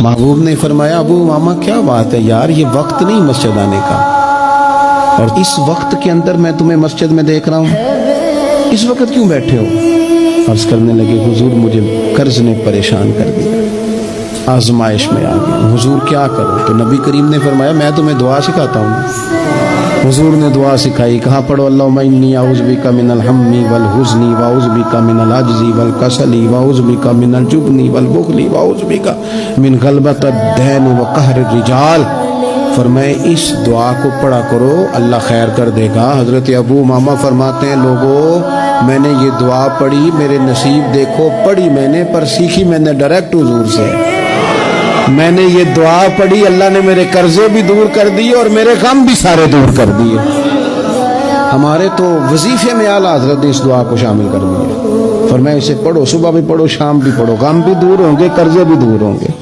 महबूब ने फरमाया अबू उमामा क्या बात है यार, ये वक्त नहीं मस्जिद आने का, और इस वक्त के अंदर मैं तुम्हें मस्जिद में देख रहा हूँ, इस वक्त क्यों बैठे हो? अर्ज करने लगे हुजूर मुझे कर्ज ने परेशान कर दिया, आजमाइश में आ गया, हुजूर क्या करूं? तो नबी करीम ने फरमाया मैं तुम्हें दुआ सिखाता हूँ। हुजूर ने दुआ सिखाई, कहा पढ़ो अल्लाहुम्मा इन्नी अऊज़ु बिका मिनल हम्मी वल हुज़्नी व अऊज़ु बिका मिनल अज्ज़ी वल कसली व अऊज़ु बिका मिनल जुब्नी वल बुख़्ली व अऊज़ु बिका मिन ग़लबतिद दैन व क़हरिर रिजाल। फरमाए इस दुआ को पढ़ा करो, अल्लाह खैर कर देगा। हज़रत अबू उमामा फरमाते हैं लोगों मैंने ये दुआ पढ़ी, मेरे नसीब देखो, पढ़ी मैंने पर सीखी मैंने डायरेक्ट हुजूर से। मैंने ये दुआ पढ़ी, अल्लाह ने मेरे कर्जे भी दूर कर दिए और मेरे गम भी सारे दूर कर दिए। हमारे तो वजीफे में आला हज़रत ने इस दुआ को शामिल कर दिया। फरमाया इसे पढ़ो, सुबह भी पढ़ो शाम भी पढ़ो, गम भी दूर होंगे कर्जे भी दूर होंगे।